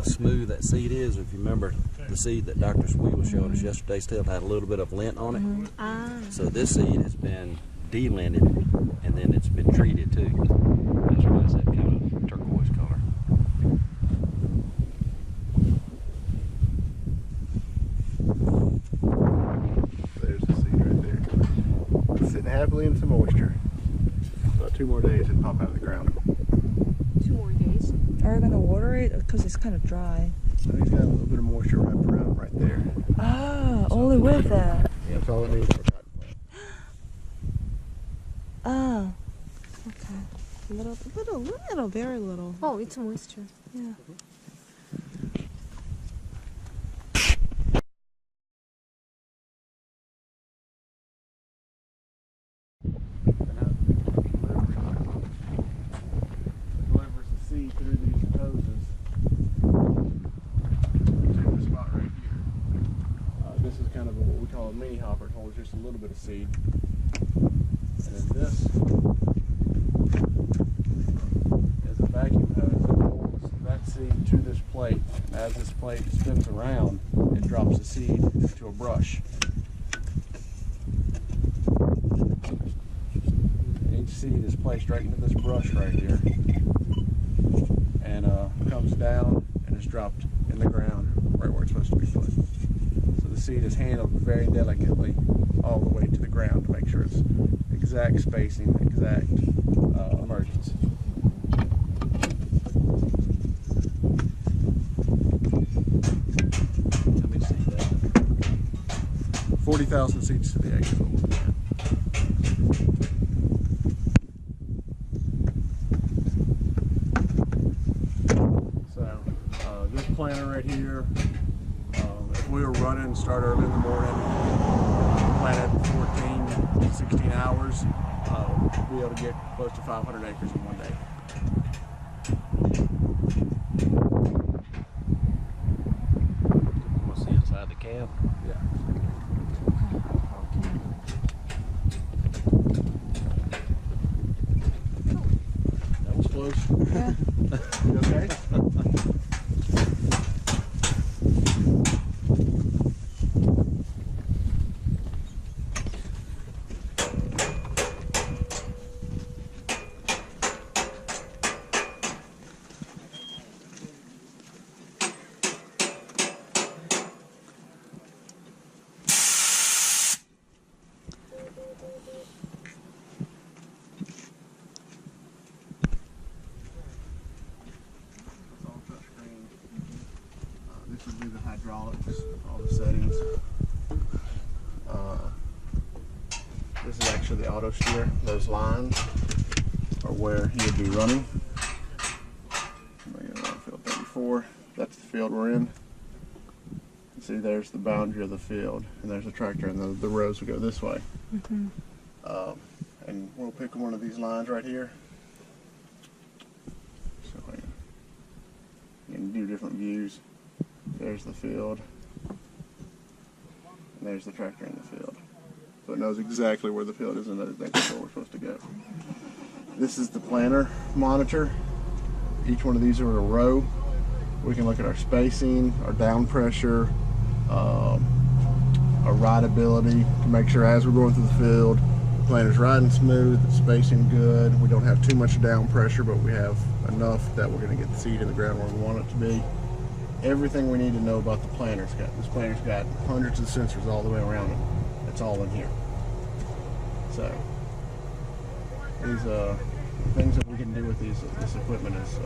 smooth that seed is. If you remember the seed that Dr. Sweet was showing us yesterday, still had a little bit of lint on it. So this seed has been de-linted and then it's been treated too. That's why it's that kind of turquoise color. There's the seed right there. It's sitting happily in some moisture. About 2 more days it'll pop out of the ground. 2 more days. Are we going to water it? Because it's kind of dry. So he's got a little bit of moisture wrapped around right there. Ah, only with that. Yeah, that's all it needs for a cotton plant. Ah, okay. Little, very little. Oh, it's moisture. Yeah. Delivers the seed through these hoses to the spot right here. This is kind of what we call a mini hopper. It holds just a little bit of seed. And then this is a vacuum hose that holds that seed to this plate. As this plate spins around, it drops the seed into a brush. Each seed is placed right into this brush right here and comes down and is dropped in the ground right where it's supposed to be put. So the seed is handled very delicately all the way to the ground to make sure it's exact spacing, exact emergence. How many seeds that? 40,000 seeds to the acre. So this planter right here, if we were running, start early in the morning, plant it 14, 16 hours, we'll be able to get close to 500 acres in one day. You want to see inside the cab? Yeah. That was close. Yeah. You okay? This would be the hydraulics, all the settings. This is actually the auto steer. Those lines are where he would be running. Field 34. That's the field we're in. See, there's the boundary of the field, and there's the tractor, and the rows will go this way. And we'll pick one of these lines right here. So you can do different views. There's the field, and there's the tractor in the field. So it knows exactly where the field is and knows exactly where we're supposed to go. This is the planter monitor. Each one of these are a row. We can look at our spacing, our down pressure, our rideability to make sure as we're going through the field, the planter's riding smooth, the spacing good, we don't have too much down pressure, but we have enough that we're going to get the seed in the ground where we want it to be. Everything we need to know about the planter. This planter's got hundreds of sensors all the way around it. It's all in here. So these things that we can do with this equipment is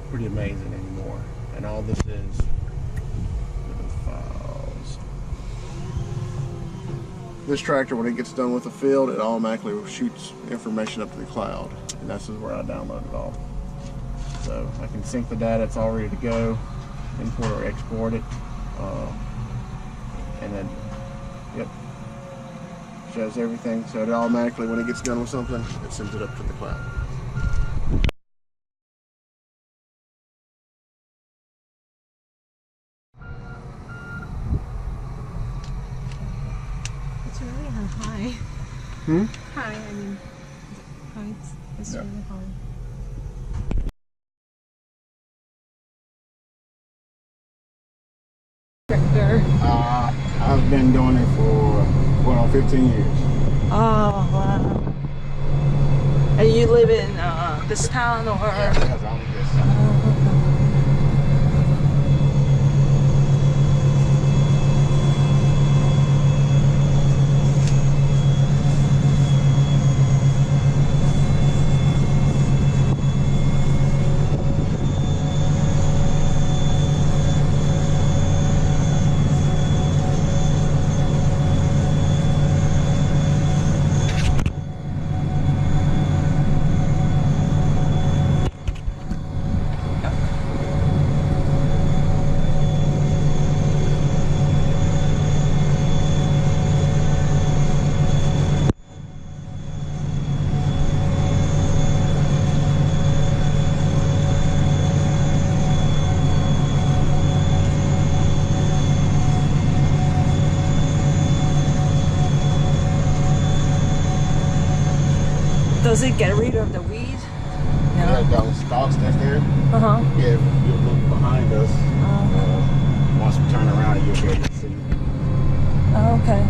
pretty amazing anymore. And all this is files. This tractor, when it gets done with the field, it automatically shoots information up to the cloud, and this is where I download it all. So I can sync the data; it's all ready to go. Import or export it, and then, yep, shows everything. So it automatically, when it gets done with something, it sends it up to the cloud. It's really high. High, I mean, height. It's really high. tractor? I've been doing it for, well, 15 years. Oh, wow. And you live in this town or? Yeah, because I'm just, Does it get rid of the weed? yeah, those stalks that's there. Uh-huh. Yeah, if you look behind us, once we turn around, you'll be able to see. Oh, okay.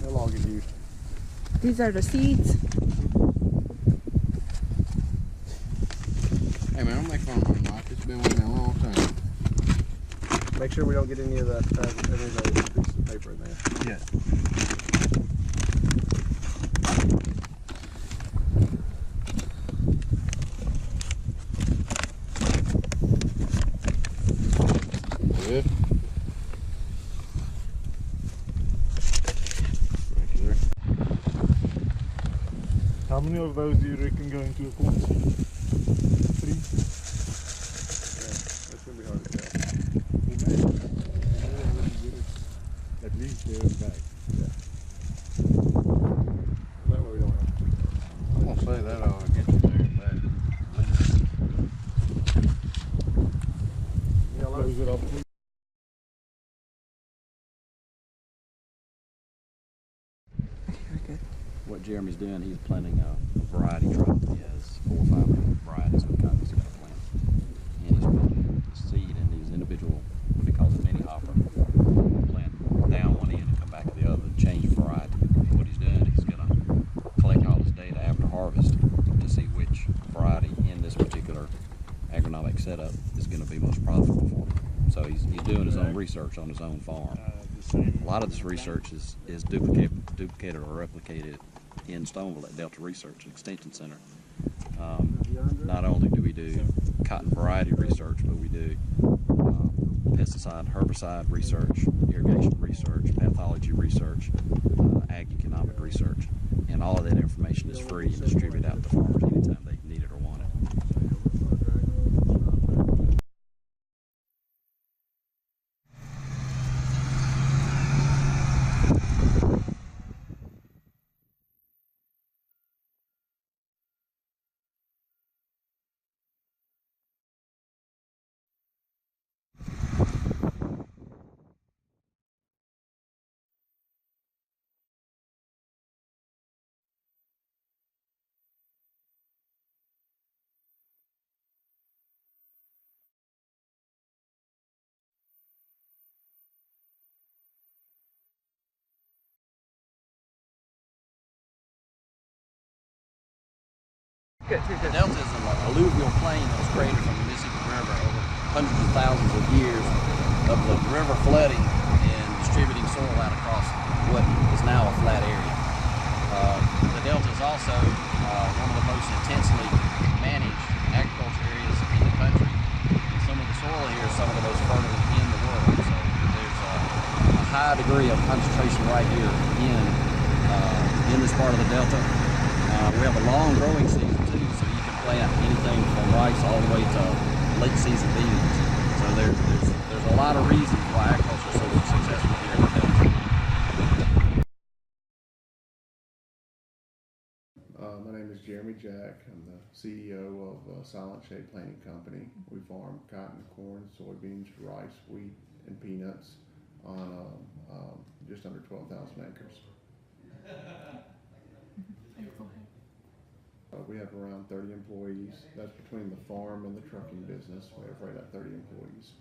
They'll all get used. These are the seeds. Hey man, I'm making fun of my life. It's been with me a long time. Make sure we don't get any of that everyday piece of paper in there. Yeah. Good. Right there. How many of those do you reckon go into a corn seed? 3? That's gonna be hard to tell. At least they're back. That way we don't have to. I'm gonna say that ought to get you there and back. Close it up. What Jeremy's doing, he's planting a variety crop. He has 4 or 5 different varieties of cotton he's going to plant. And he's putting the seed in these individual, what he calls a mini hopper. Plant down one end and come back to the other and change variety. And what he's doing, he's going to collect all his data after harvest to see which variety in this particular agronomic setup is going to be most profitable for him. So he's doing his own research on his own farm. A lot of this research is duplicated or replicated in Stoneville at Delta Research and Extension Center. Not only do we do cotton variety research, but we do pesticide, herbicide research, irrigation research, pathology research, ag economic research, and all of that information is free and distributed out to farmers anytime they need it or want it. Good, good, The good. delta is an alluvial plain that was created from the Mississippi River over hundreds of thousands of years of the river flooding and distributing soil out across what is now a flat area. The delta is also one of the most intensely managed agriculture areas in the country. And some of the soil here is some of the most fertile in the world. So there's a high degree of concentration right here in this part of the delta. We have a long growing season too, so you can plant anything from rice all the way to late season beans. So there's a lot of reasons why agriculture is so successful here in the delta. My name is Jeremy Jack. I'm the CEO of Silent Shade Planting Company. We farm cotton, corn, soybeans, rice, wheat, and peanuts on just under 12,000 acres. We have around 30 employees. That's between the farm and the trucking business. We have right at 30 employees.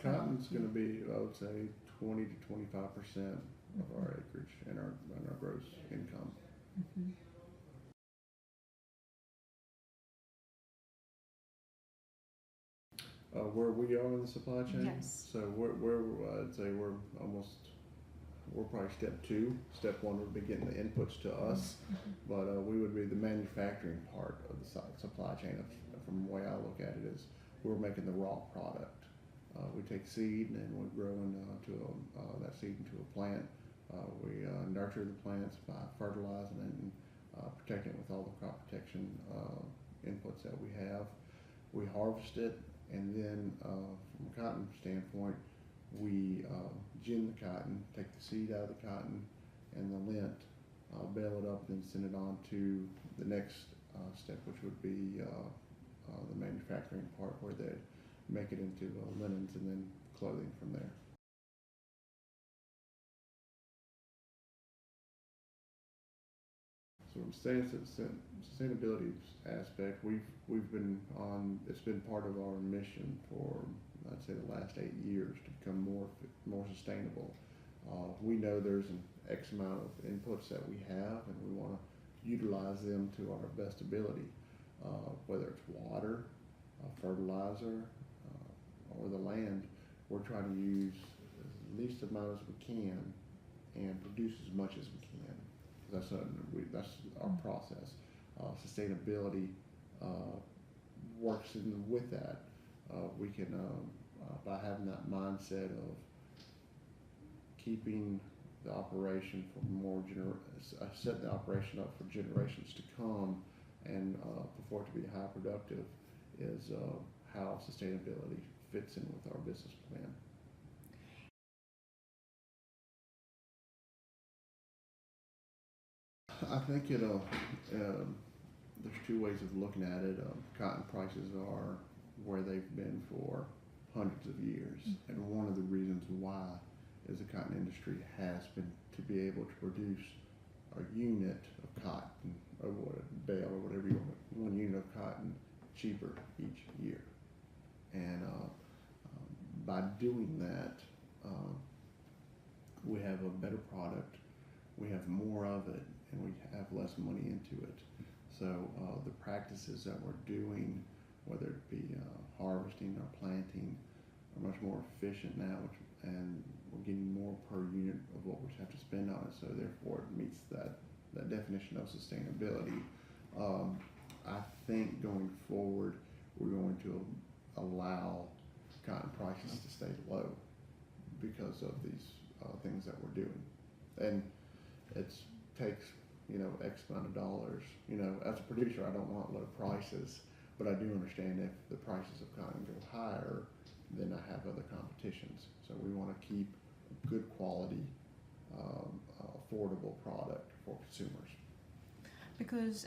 Cotton's going to be, I would say, 20 to 25% of our acreage and our gross income. Where we are in the supply chain. Yes. So I'd say we're probably step 2. Step 1 would be getting the inputs to us, but we would be the manufacturing part of the supply chain. From the way I look at it is we're making the raw product. We take seed and we're growing that seed into a plant. We nurture the plants by fertilizing it and protecting it with all the crop protection inputs that we have. We harvest it, and then from a cotton standpoint, we gin the cotton, take the seed out of the cotton and the lint, bale it up, and then send it on to the next step, which would be the manufacturing part, where they make it into linens and then clothing from there. So from sustainability aspect, we've been on. It's been part of our mission for, I'd say, the last 8 years to become more sustainable. We know there's an X amount of inputs that we have, and we want to utilize them to our best ability. Whether it's water, fertilizer, or the land, we're trying to use as least amount as we can and produce as much as we can. That's our process. Sustainability works with that. We can, by having that mindset of keeping the operation for set the operation up for generations to come, and for it to be high productive, is how sustainability fits in with our business plan. I think there's 2 ways of looking at it. Cotton prices are where they've been for hundreds of years, and one of the reasons why is the cotton industry has been to be able to produce a unit of cotton, or what, a bale, or whatever you want, 1 unit of cotton cheaper each year. And by doing that, we have a better product, we have more of it, and we have less money into it. So the practices that we're doing, whether it be harvesting or planting, are much more efficient now, and we're getting more per unit of what we have to spend on it. So therefore, it meets that definition of sustainability. I think going forward, we're going to allow cotton prices to stay low because of these things that we're doing, and it takes X amount of dollars. As a producer, I don't want low prices, but I do understand if the prices of cotton go higher, then I have other competitions. So we want to keep a good quality, affordable product for consumers. Because